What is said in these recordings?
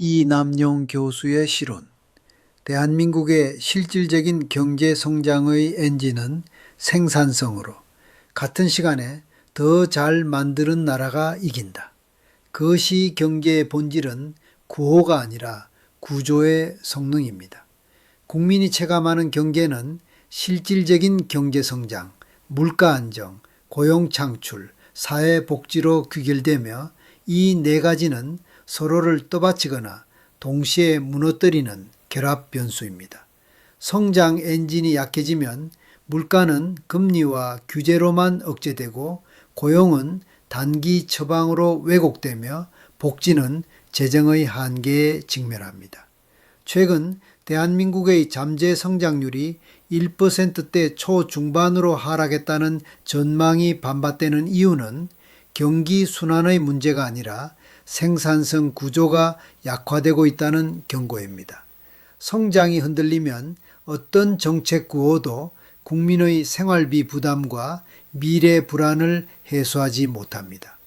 이남용 교수의 실론. 대한민국의 실질적인 경제 성장의 엔진은 생산성으로 같은 시간에 더 잘 만드는 나라가 이긴다. 그것이 경제의 본질은 구호가 아니라 구조의 성능입니다. 국민이 체감하는 경제는 실질적인 경제 성장, 물가 안정, 고용 창출, 사회 복지로 귀결되며 이 네 가지는 서로를 떠받치거나 동시에 무너뜨리는 결합 변수입니다. 성장 엔진이 약해지면 물가는 금리와 규제로만 억제되고 고용은 단기 처방으로 왜곡되며 복지는 재정의 한계에 직면합니다. 최근 대한민국의 잠재 성장률이 1%대 초중반으로 하락했다는 전망이 반박되는 이유는 경기 순환의 문제가 아니라 생산성 구조가 약화되고 있다는 경고입니다. 성장이 흔들리면 어떤 정책 구호도 국민의 생활비 부담과 미래 불안을 해소하지 못합니다.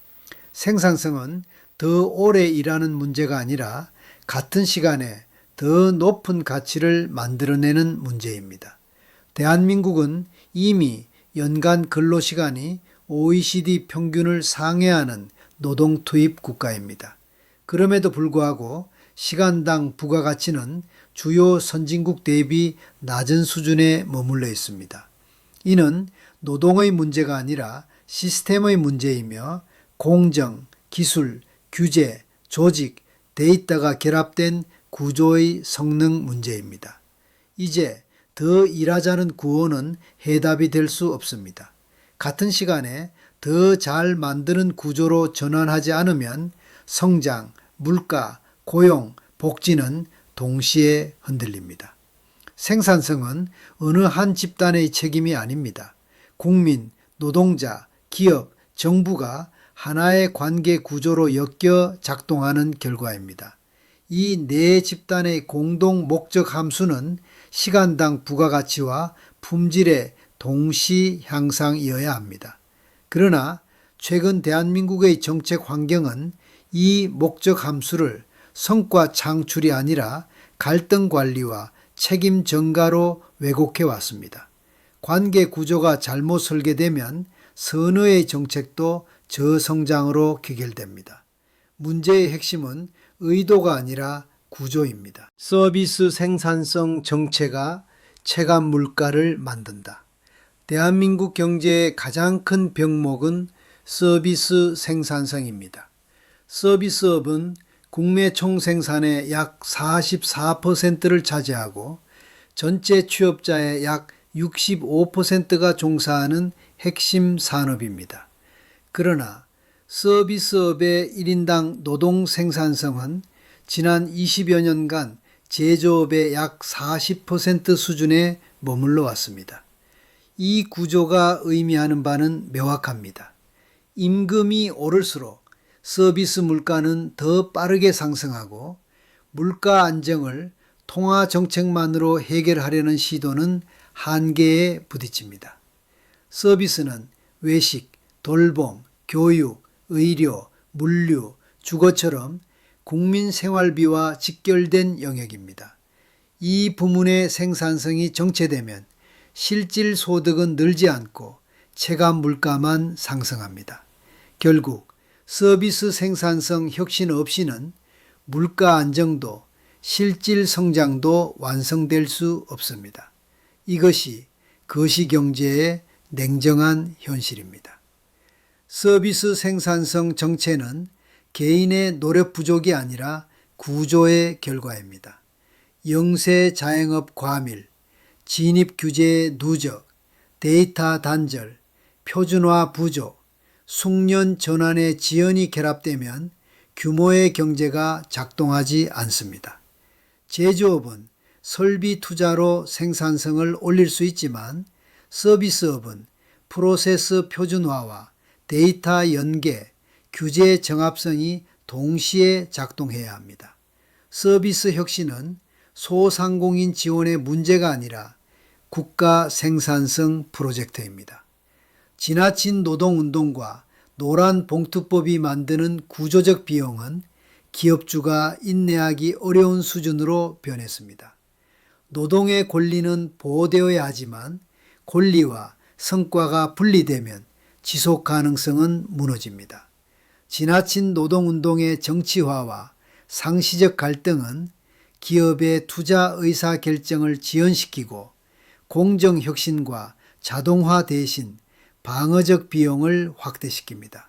생산성은 더 오래 일하는 문제가 아니라 같은 시간에 더 높은 가치를 만들어내는 문제입니다. 대한민국은 이미 연간 근로시간이 OECD 평균을 상회하는 노동 투입 국가입니다. 그럼에도 불구하고 시간당 부가가치는 주요 선진국 대비 낮은 수준에 머물러 있습니다. 이는 노동의 문제가 아니라 시스템의 문제이며 공정, 기술, 규제, 조직, 데이터가 결합된 구조의 성능 문제입니다. 이제 더 일하자는 구호는 해답이 될 수 없습니다. 같은 시간에 더 잘 만드는 구조로 전환하지 않으면 성장, 물가, 고용, 복지는 동시에 흔들립니다. 생산성은 어느 한 집단의 책임이 아닙니다. 국민, 노동자, 기업, 정부가 하나의 관계 구조로 엮여 작동하는 결과입니다. 이 네 집단의 공동 목적 함수는 시간당 부가가치와 품질의 동시 향상이어야 합니다. 그러나 최근 대한민국의 정책 환경은 이 목적 함수를 성과 창출이 아니라 갈등 관리와 책임 전가로 왜곡해 왔습니다. 관계 구조가 잘못 설계되면 선의의 정책도 저성장으로 귀결됩니다. 문제의 핵심은 의도가 아니라 구조입니다. 서비스 생산성 정체가 체감 물가를 만든다. 대한민국 경제의 가장 큰 병목은 서비스 생산성입니다. 서비스업은 국내 총생산의 약 44%를 차지하고 전체 취업자의 약 65%가 종사하는 핵심 산업입니다. 그러나 서비스업의 1인당 노동 생산성은 지난 20여 년간 제조업의 약 40% 수준에 머물러 왔습니다. 이 구조가 의미하는 바는 명확합니다. 임금이 오를수록 서비스 물가는 더 빠르게 상승하고 물가 안정을 통화 정책만으로 해결하려는 시도는 한계에 부딪힙니다. 서비스는 외식, 돌봄, 교육, 의료, 물류, 주거처럼 국민 생활비와 직결된 영역입니다. 이 부문의 생산성이 정체되면 실질 소득은 늘지 않고 체감 물가만 상승합니다. 결국 서비스 생산성 혁신 없이는 물가 안정도 실질 성장도 완성될 수 없습니다. 이것이 거시경제의 냉정한 현실입니다. 서비스 생산성 정체는 개인의 노력 부족이 아니라 구조의 결과입니다. 영세 자영업 과밀, 진입 규제의 누적, 데이터 단절, 표준화 부족, 숙련 전환의 지연이 결합되면 규모의 경제가 작동하지 않습니다. 제조업은 설비 투자로 생산성을 올릴 수 있지만 서비스업은 프로세스 표준화와 데이터 연계, 규제 정합성이 동시에 작동해야 합니다. 서비스 혁신은 소상공인 지원의 문제가 아니라 국가 생산성 프로젝트입니다. 지나친 노동운동과 노란 봉투법이 만드는 구조적 비용은 기업주가 인내하기 어려운 수준으로 변했습니다. 노동의 권리는 보호되어야 하지만 권리와 성과가 분리되면 지속 가능성은 무너집니다. 지나친 노동운동의 정치화와 상시적 갈등은 기업의 투자 의사 결정을 지연시키고 공정혁신과 자동화 대신 방어적 비용을 확대시킵니다.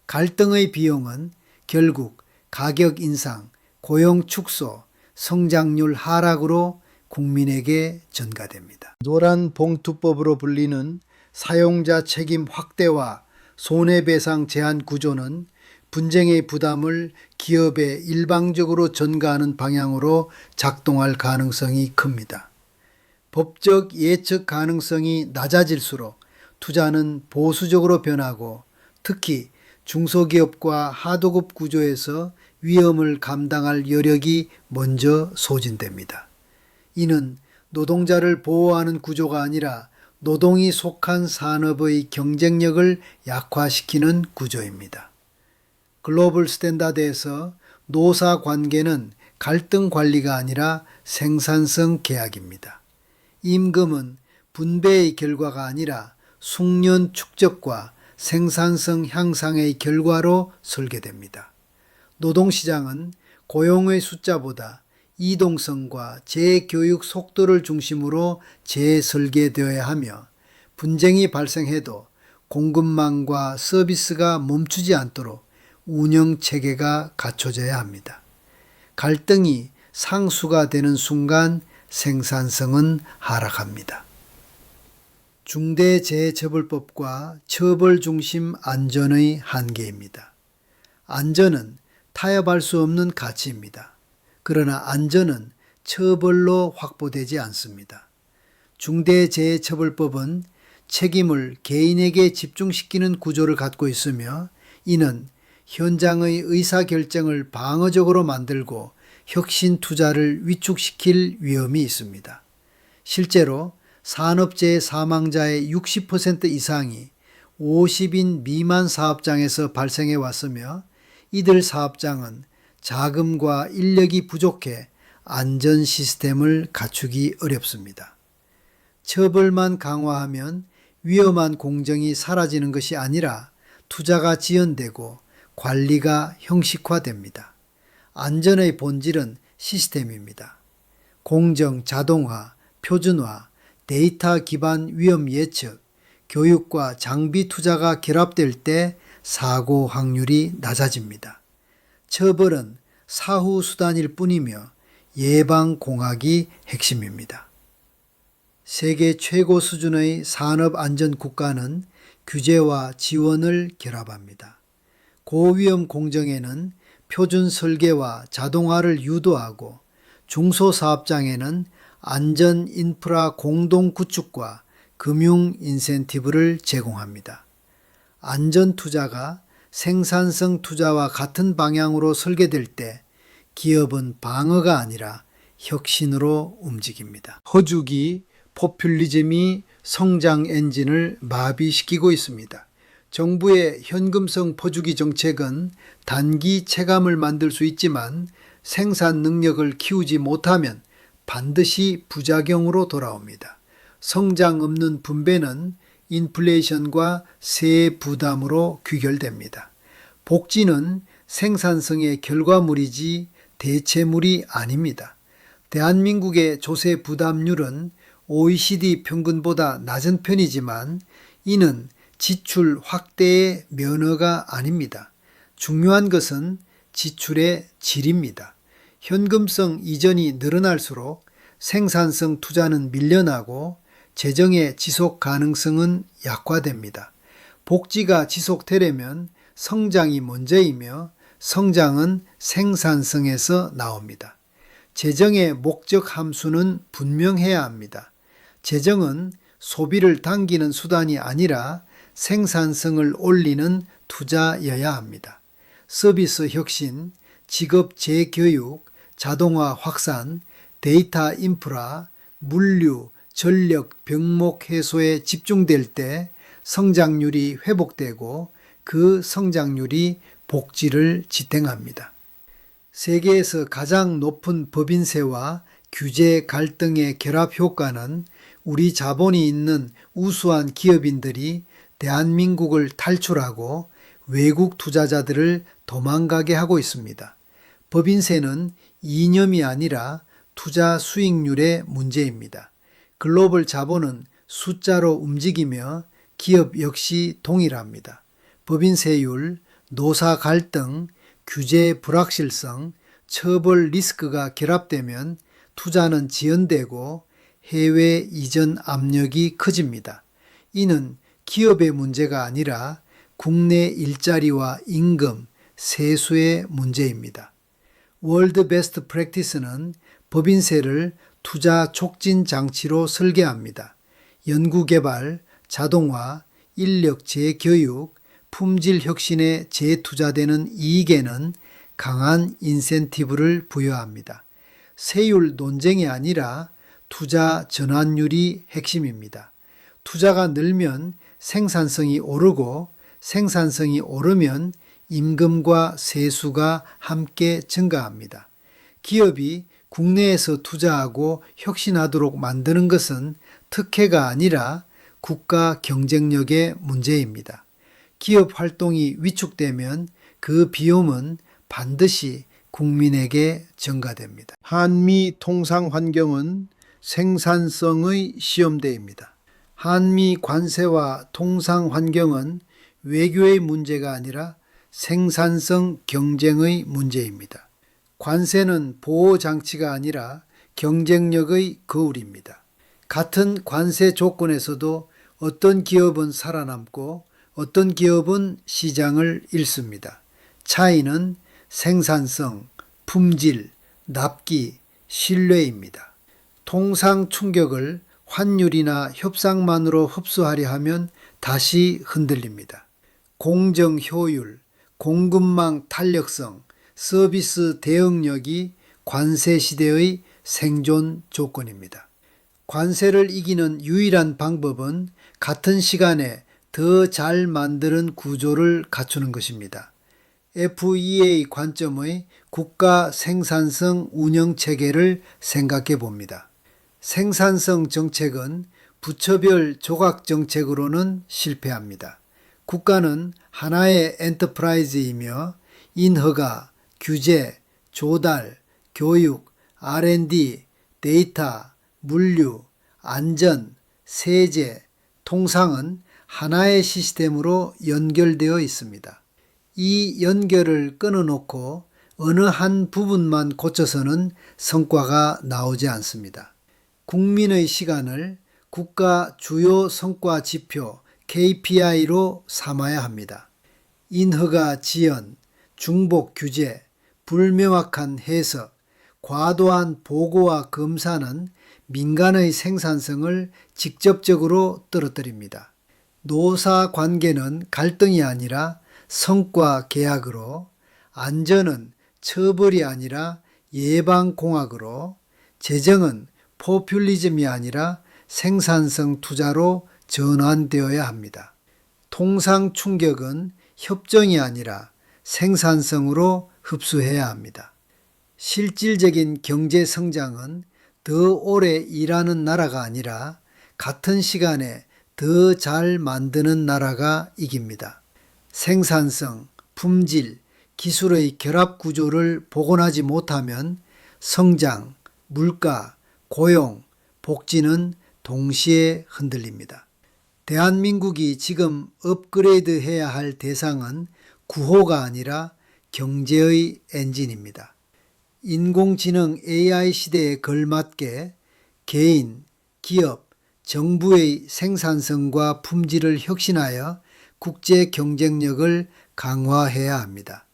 갈등의 비용은 결국 가격 인상, 고용 축소, 성장률 하락으로 국민에게 전가됩니다. 노란 봉투법으로 불리는 사용자 책임 확대와 손해배상 제한 구조는 분쟁의 부담을 기업에 일방적으로 전가하는 방향으로 작동할 가능성이 큽니다. 법적 예측 가능성이 낮아질수록 투자는 보수적으로 변하고 특히 중소기업과 하도급 구조에서 위험을 감당할 여력이 먼저 소진됩니다. 이는 노동자를 보호하는 구조가 아니라 노동이 속한 산업의 경쟁력을 약화시키는 구조입니다. 글로벌 스탠다드에서 노사 관계는 갈등 관리가 아니라 생산성 계약입니다. 임금은 분배의 결과가 아니라 숙련 축적과 생산성 향상의 결과로 설계됩니다. 노동시장은 고용의 숫자보다 이동성과 재교육 속도를 중심으로 재설계되어야 하며 분쟁이 발생해도 공급망과 서비스가 멈추지 않도록 운영 체계가 갖춰져야 합니다. 갈등이 상수가 되는 순간 생산성은 하락합니다. 중대재해처벌법과 처벌 중심 안전의 한계입니다. 안전은 타협할 수 없는 가치입니다. 그러나 안전은 처벌로 확보되지 않습니다. 중대재해처벌법은 책임을 개인에게 집중시키는 구조를 갖고 있으며 이는 현장의 의사결정을 방어적으로 만들고 혁신 투자를 위축시킬 위험이 있습니다. 실제로 산업재해 사망자의 60% 이상이 50인 미만 사업장에서 발생해 왔으며 이들 사업장은 자금과 인력이 부족해 안전 시스템을 갖추기 어렵습니다. 처벌만 강화하면 위험한 공정이 사라지는 것이 아니라 투자가 지연되고 관리가 형식화됩니다. 안전의 본질은 시스템입니다. 공정, 자동화, 표준화, 데이터 기반 위험 예측, 교육과 장비 투자가 결합될 때 사고 확률이 낮아집니다. 처벌은 사후 수단일 뿐이며 예방 공학이 핵심입니다. 세계 최고 수준의 산업 안전 국가는 규제와 지원을 결합합니다. 고위험 공정에는 표준 설계와 자동화를 유도하고 중소사업장에는 안전 인프라 공동 구축과 금융 인센티브를 제공합니다. 안전 투자가 생산성 투자와 같은 방향으로 설계될 때 기업은 방어가 아니라 혁신으로 움직입니다. 허죽이 포퓰리즘이 성장 엔진을 마비시키고 있습니다. 정부의 현금성 퍼주기 정책은 단기 체감을 만들 수 있지만 생산 능력을 키우지 못하면 반드시 부작용으로 돌아옵니다. 성장 없는 분배는 인플레이션과 세액 부담으로 귀결됩니다. 복지는 생산성의 결과물이지 대체물이 아닙니다. 대한민국의 조세 부담률은 OECD 평균보다 낮은 편이지만 이는 지출 확대의 면허가 아닙니다. 중요한 것은 지출의 질입니다. 현금성 이전이 늘어날수록 생산성 투자는 밀려나고 재정의 지속 가능성은 약화됩니다. 복지가 지속되려면 성장이 먼저이며 성장은 생산성에서 나옵니다. 재정의 목적 함수는 분명해야 합니다. 재정은 소비를 당기는 수단이 아니라 생산성을 올리는 투자여야 합니다. 서비스 혁신, 직업 재교육, 자동화 확산, 데이터 인프라, 물류, 전력, 병목 해소에 집중될 때 성장률이 회복되고 그 성장률이 복지를 지탱합니다. 세계에서 가장 높은 법인세와 규제 갈등의 결합 효과는 우리 자본이 있는 우수한 기업인들이 대한민국을 탈출하고 외국 투자자들을 도망가게 하고 있습니다. 법인세는 이념이 아니라 투자 수익률의 문제입니다. 글로벌 자본은 숫자로 움직이며 기업 역시 동일합니다. 법인세율, 노사 갈등, 규제 불확실성, 처벌 리스크가 결합되면 투자는 지연되고 해외 이전 압력이 커집니다. 이는 기업의 문제가 아니라 국내 일자리와 임금, 세수의 문제입니다. 월드 베스트 프랙티스는 법인세를 투자 촉진 장치로 설계합니다. 연구개발, 자동화, 인력 재교육, 품질 혁신에 재투자되는 이익에는 강한 인센티브를 부여합니다. 세율 논쟁이 아니라 투자 전환율이 핵심입니다. 투자가 늘면 생산성이 오르고 생산성이 오르면 임금과 세수가 함께 증가합니다. 기업이 국내에서 투자하고 혁신하도록 만드는 것은 특혜가 아니라 국가 경쟁력의 문제입니다. 기업 활동이 위축되면 그 비용은 반드시 국민에게 전가됩니다. 한미 통상 환경은 생산성의 시험대입니다. 한미 관세와 통상 환경은 외교의 문제가 아니라 생산성 경쟁의 문제입니다. 관세는 보호장치가 아니라 경쟁력의 거울입니다. 같은 관세 조건에서도 어떤 기업은 살아남고 어떤 기업은 시장을 잃습니다. 차이는 생산성, 품질, 납기, 신뢰입니다. 통상 충격을 환율이나 협상만으로 흡수하려 하면 다시 흔들립니다. 공정 효율, 공급망 탄력성, 서비스 대응력이 관세 시대의 생존 조건입니다. 관세를 이기는 유일한 방법은 같은 시간에 더 잘 만드는 구조를 갖추는 것입니다. FEA 관점의 국가 생산성 운영 체계를 생각해 봅니다. 생산성 정책은 부처별 조각 정책으로는 실패합니다. 국가는 하나의 엔터프라이즈이며 인허가, 규제, 조달, 교육, R&D, 데이터, 물류, 안전, 세제, 통상은 하나의 시스템으로 연결되어 있습니다. 이 연결을 끊어놓고 어느 한 부분만 고쳐서는 성과가 나오지 않습니다. 국민의 시간을 국가 주요 성과 지표 KPI로 삼아야 합니다. 인허가 지연, 중복 규제, 불명확한 해석, 과도한 보고와 검사는 민간의 생산성을 직접적으로 떨어뜨립니다. 노사 관계는 갈등이 아니라 성과 계약으로, 안전은 처벌이 아니라 예방공학으로, 재정은 포퓰리즘이 아니라 생산성 투자로 전환되어야 합니다. 통상 충격은 협정이 아니라 생산성으로 흡수해야 합니다. 실질적인 경제 성장은 더 오래 일하는 나라가 아니라 같은 시간에 더 잘 만드는 나라가 이깁니다. 생산성, 품질, 기술의 결합 구조를 복원하지 못하면 성장, 물가, 고용, 복지는 동시에 흔들립니다. 대한민국이 지금 업그레이드 해야 할 대상은 구호가 아니라 경제의 엔진입니다. 인공지능 AI 시대에 걸맞게 개인, 기업, 정부의 생산성과 품질을 혁신하여 국제 경쟁력을 강화해야 합니다.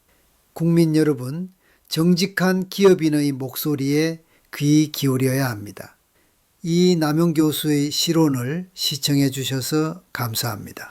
국민 여러분, 정직한 기업인의 목소리에 귀 기울여야 합니다. 이남용 교수의 시론을 시청해 주셔서 감사합니다.